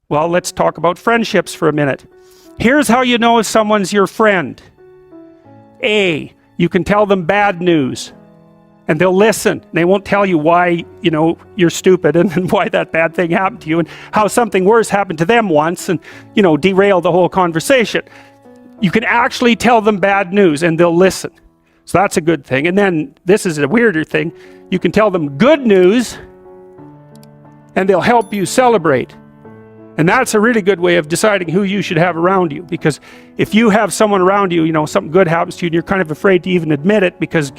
Well, let's talk about friendships for a minute. Here's how you know if someone's your friend. A, you can tell them bad news and they'll listen. They won't tell you why, you're stupid and why that bad thing happened to you and how something worse happened to them once and, derail the whole conversation. You can actually tell them bad news and they'll listen. So that's a good thing. And then this is a weirder thing. You can tell them good news and they'll help you celebrate. And that's a really good way of deciding who you should have around you. Because if you have someone around you, something good happens to you and you're kind of afraid to even admit it because,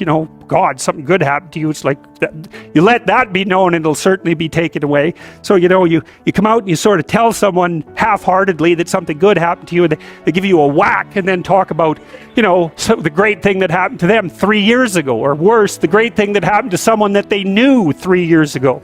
God, something good happened to you. It's like, you let that be known and it'll certainly be taken away. So, you come out and you sort of tell someone half-heartedly that something good happened to you and they give you a whack and then talk about, the great thing that happened to them 3 years ago. Or worse, the great thing that happened to someone that they knew 3 years ago.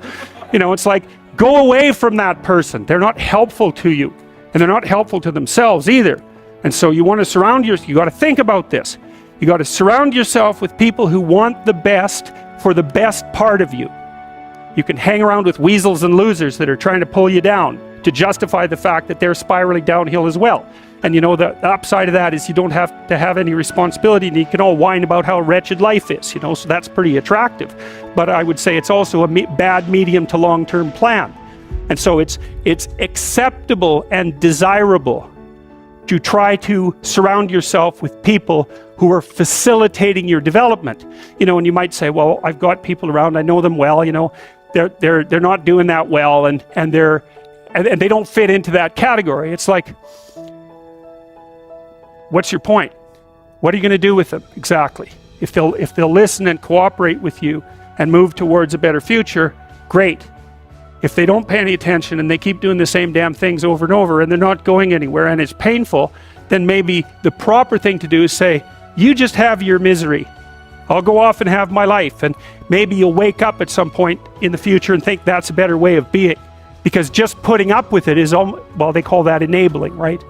It's like, go away from that person. They're not helpful to you. And they're not helpful to themselves either. And so you want to surround yourself, you got to think about this. You got to surround yourself with people who want the best for the best part of you. You can hang around with weasels and losers that are trying to pull you down to justify the fact that they're spiraling downhill as well. And the upside of that is you don't have to have any responsibility and you can all whine about how wretched life is, so that's pretty attractive. But I would say it's also a bad medium to long-term plan. And so it's acceptable and desirable to try to surround yourself with people who are facilitating your development. And you might say, well, I've got people around, I know them well, they're not doing that well and they don't fit into that category. It's like, what's your point? What are you going to do with them exactly? If they'll listen and cooperate with you and move towards a better future, great. If they don't pay any attention and they keep doing the same damn things over and over and they're not going anywhere and it's painful, then maybe the proper thing to do is say, you just have your misery. I'll go off and have my life. And maybe you'll wake up at some point in the future and think that's a better way of being. Because just putting up with it is, well, they call that enabling, right?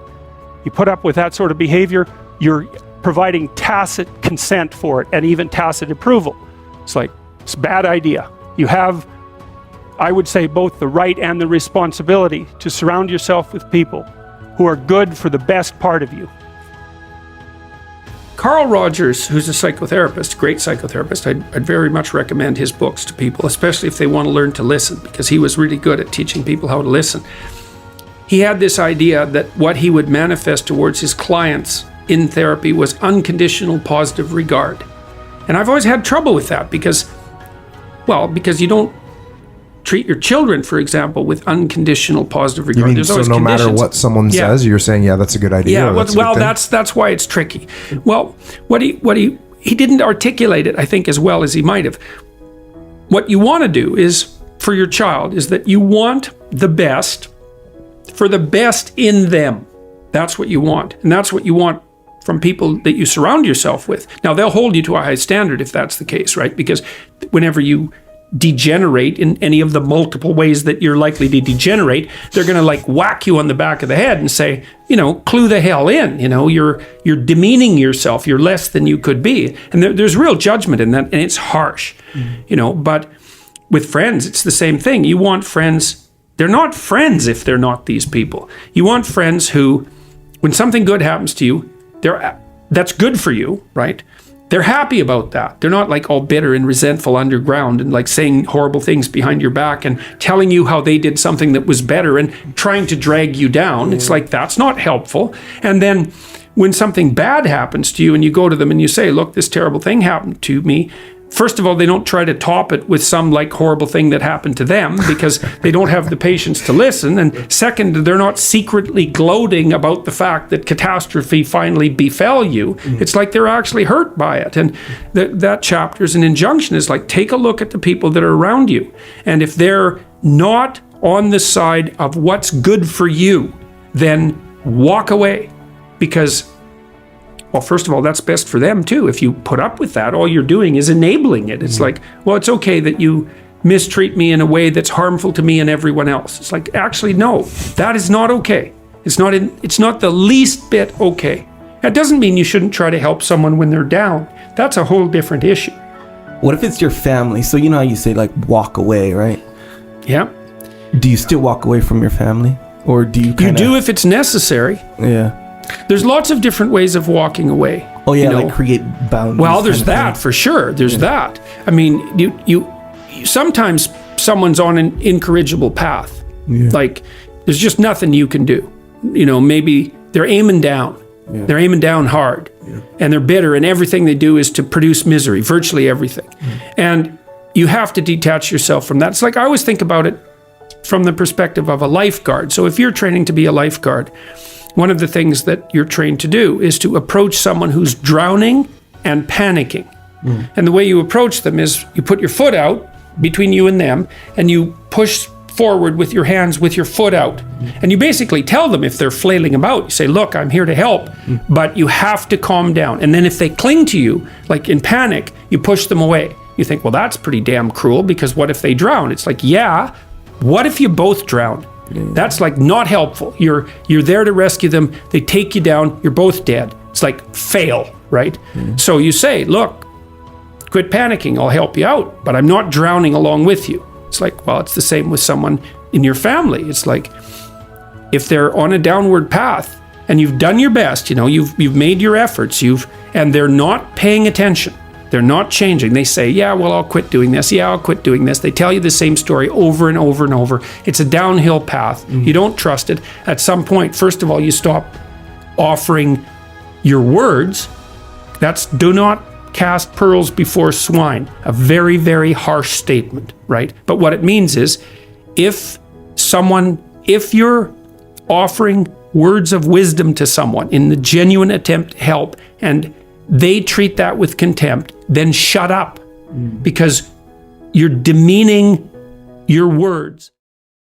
You put up with that sort of behavior, you're providing tacit consent for it and even tacit approval. It's like, it's a bad idea. You have, I would say, both the right and the responsibility to surround yourself with people who are good for the best part of you. Carl Rogers, who's a psychotherapist, great psychotherapist, I'd very much recommend his books to people, especially if they want to learn to listen, because he was really good at teaching people how to listen. He had this idea that what he would manifest towards his clients in therapy was unconditional positive regard. And I've always had trouble with that because you don't treat your children, for example, with unconditional positive regard. You mean, so no matter what someone says, you're saying, yeah, that's a good idea. Yeah, that's why it's tricky. Well, what he didn't articulate it, I think, as well as he might have. What you want to do is, for your child, is that you want the best for the best in them. That's what you want. And that's what you want from people that you surround yourself with. Now, they'll hold you to a high standard if that's the case, right? Because whenever you degenerate in any of the multiple ways that you're likely to degenerate, they're going to whack you on the back of the head and say, clue the hell in, you're demeaning yourself, you're less than you could be. And there's real judgment in that, and it's harsh, but with friends, it's the same thing. You want friends. They're not friends if they're not these people. You want friends who, when something good happens to you, that's good for you, right? They're happy about that. They're not all bitter and resentful underground and saying horrible things behind your back and telling you how they did something that was better and trying to drag you down. It's that's not helpful. And then when something bad happens to you and you go to them and you say, look, this terrible thing happened to me. First of all, they don't try to top it with some horrible thing that happened to them because they don't have the patience to listen. And second, they're not secretly gloating about the fact that catastrophe finally befell you. It's they're actually hurt by it. And that chapter is an injunction. Is take a look at the people that are around you. And if they're not on the side of what's good for you, then walk away. Because, well, first of all, that's best for them too. If you put up with that, all you're doing is enabling it. It's well, it's okay that you mistreat me in a way that's harmful to me and everyone else. It's actually, no, that is not okay. It's not the least bit okay. That doesn't mean you shouldn't try to help someone when they're down. That's a whole different issue. What if it's your family? So you know how you say walk away, right? Yeah. Do you still walk away from your family? Or do you You kind do if it's necessary. Yeah. There's lots of different ways of walking away. Oh yeah, you know? like create boundaries. Well, there's kind of that thing. for sure. There's that. I mean, you sometimes someone's on an incorrigible path. Like there's just nothing you can do. You know, maybe they're aiming down. They're aiming down hard. And they're bitter, and everything they do is to produce misery, virtually everything. And you have to detach yourself from that. It's like I always think about it from the perspective of a lifeguard. So if you're training to be a lifeguard, one of the things that you're trained to do is to approach someone who's drowning and panicking. And the way you approach them is you put your foot out between you and them, and you push forward with your hands with your foot out. And you basically tell them if they're flailing about, you say, look, I'm here to help, but you have to calm down. And then if they cling to you, like in panic, you push them away. You think, well, that's pretty damn cruel, because what if they drown? It's like, yeah, what if you both drown? That's like not helpful. You're there to rescue them. They take you down. You're both dead. It's like fail, right? So you say, look, quit panicking. I'll help you out, but I'm not drowning along with you. It's like, well, it's the same with someone in your family. It's like if they're on a downward path and you've done your best, you know, you've made your efforts, and they're not paying attention. They're not changing. They say, yeah, well, I'll quit doing this. Yeah, I'll quit doing this. They tell you the same story over and over and over. It's a downhill path. You don't trust it. At some point, first of all, you stop offering your words. That's do not cast pearls before swine. A very, very harsh statement, right? But what it means is if you're offering words of wisdom to someone in the genuine attempt to help, and they treat that with contempt, then shut up, because you're demeaning your words.